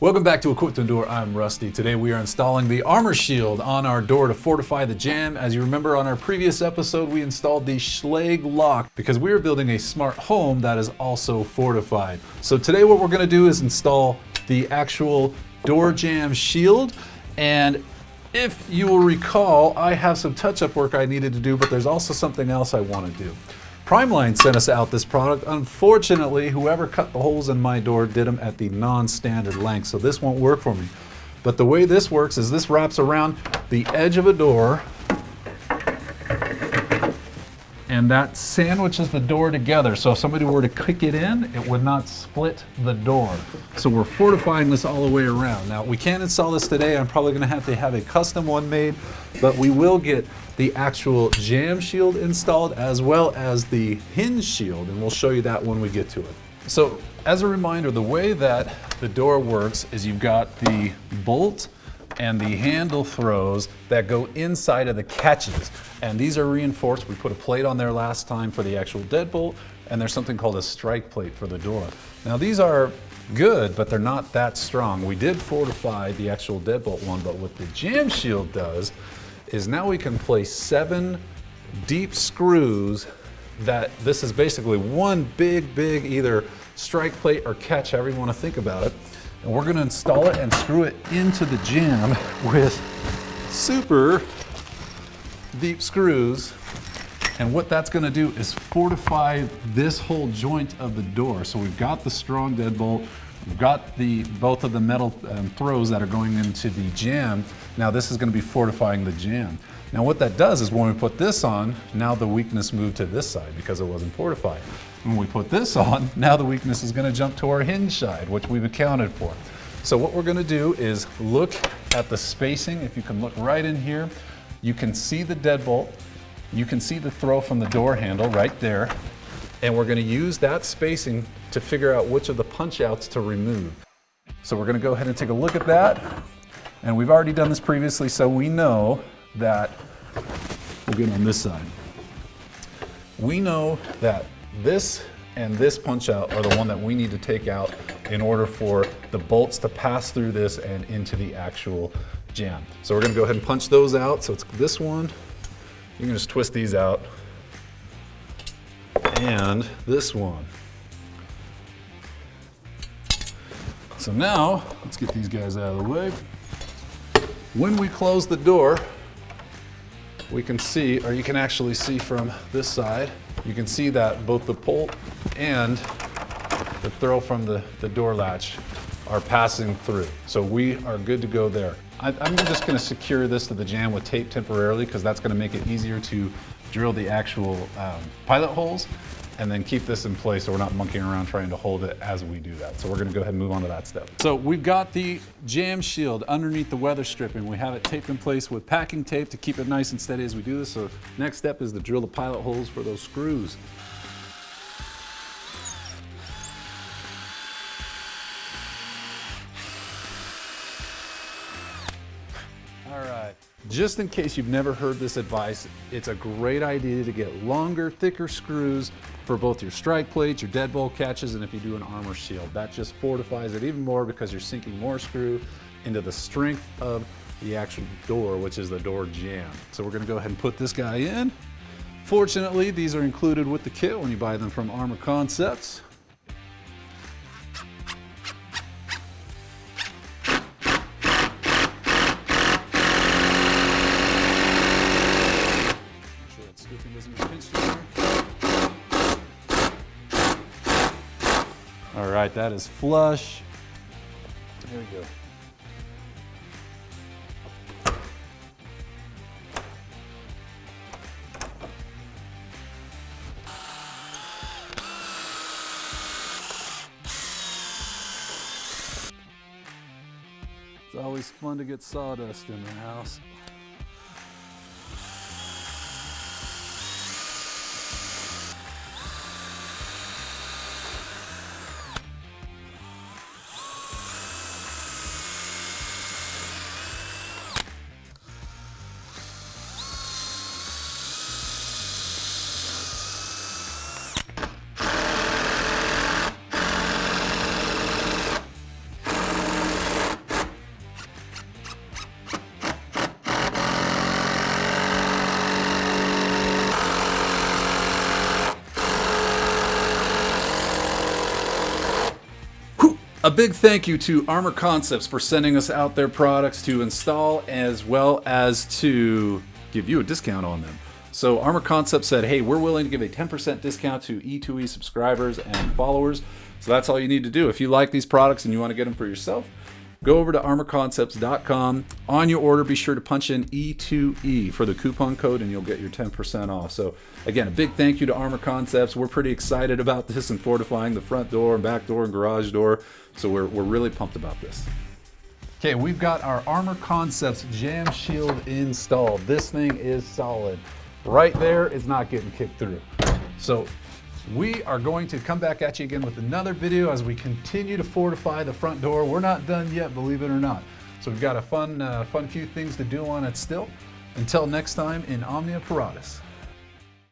Welcome back to Equipped to Endure. I'm Rusty. Today we are installing the armor shield on our door to fortify the jamb. As you remember on our previous episode, we installed the Schlage lock because we are building a smart home that is also fortified. So today what we're going to do is install the actual door jamb shield. And if you will recall, I have some touch-up work I needed to do, but there's also something else I want to do. Primeline sent us out this product. Unfortunately, whoever cut the holes in my door did them at the non-standard length, so this won't work for me. But the way this works is this wraps around the edge of a door, and that sandwiches the door together. So if somebody were to kick it in, it would not split the door. So we're fortifying this all the way around. Now, we can't install this today. I'm probably gonna have to have a custom one made, but we will get the actual jamb shield installed as well as the hinge shield, and we'll show you that when we get to it. So as a reminder, the way that the door works is you've got the bolt and the handle throws that go inside of the catches. And these are reinforced. We put a plate on there last time for the actual deadbolt, and there's something called a strike plate for the door. Now these are good, but they're not that strong. We did fortify the actual deadbolt one, but what the jamb shield does is now we can place 7 deep screws that this is basically one big either strike plate or catch, however you want to think about it. And we're going to install it and screw it into the jamb with super deep screws. And what that's going to do is fortify this whole joint of the door. So we've got the strong deadbolt, we've got both of the metal throws that are going into the jamb. Now this is going to be fortifying the jamb. Now what that does is when we put this on, now the weakness moved to this side because it wasn't fortified. When we put this on, now the weakness is going to jump to our hinge side, which we've accounted for. So what we're going to do is look at the spacing. If you can look right in here, you can see the deadbolt. You can see the throw from the door handle right there. And we're going to use that spacing to figure out which of the punch outs to remove. So we're going to go ahead and take a look at that. And we've already done this previously, so we know that, we'll get on this side. We know that this and this punch out are the one that we need to take out in order for the bolts to pass through this and into the actual jamb. So we're going to go ahead and punch those out. So it's this one. You can just twist these out. And this one. So now, let's get these guys out of the way. When we close the door, we can see, or you can actually see from this side, you can see that both the bolt and the throw from the door latch are passing through. So we are good to go there. I'm just going to secure this to the jamb with tape temporarily because that's going to make it easier to drill the actual pilot holes and then keep this in place so we're not monkeying around trying to hold it as we do that. So we're going to go ahead and move on to that step. So we've got the jamb shield underneath the weather stripping. We have it taped in place with packing tape to keep it nice and steady as we do this. So next step is to drill the pilot holes for those screws. All right. Just in case you've never heard this advice, it's a great idea to get longer, thicker screws for both your strike plates, your deadbolt catches, and if you do an armor shield. That just fortifies it even more because you're sinking more screw into the strength of the actual door, which is the door jamb. So we're gonna go ahead and put this guy in. Fortunately, these are included with the kit when you buy them from Armor Concepts. All right, that is flush. There we go. It's always fun to get sawdust in the house. A big thank you to Armor Concepts for sending us out their products to install, as well as to give you a discount on them. So Armor Concepts said, hey, we're willing to give a 10% discount to E2E subscribers and followers. So that's all you need to do. If you like these products and you want to get them for yourself, go over to armorconcepts.com. On your order, be sure to punch in E2E for the coupon code and you'll get your 10% off. So again, a big thank you to Armor Concepts. We're pretty excited about this and fortifying the front door and back door and garage door. So we're really pumped about this. Okay, we've got our Armor Concepts Jamb Shield installed. This thing is solid. Right there is not getting kicked through. So we are going to come back at you again with another video as we continue to fortify the front door. We're not done yet, believe it or not. So we've got a fun few things to do on it still. Until next time, in Omnia, PARATUS.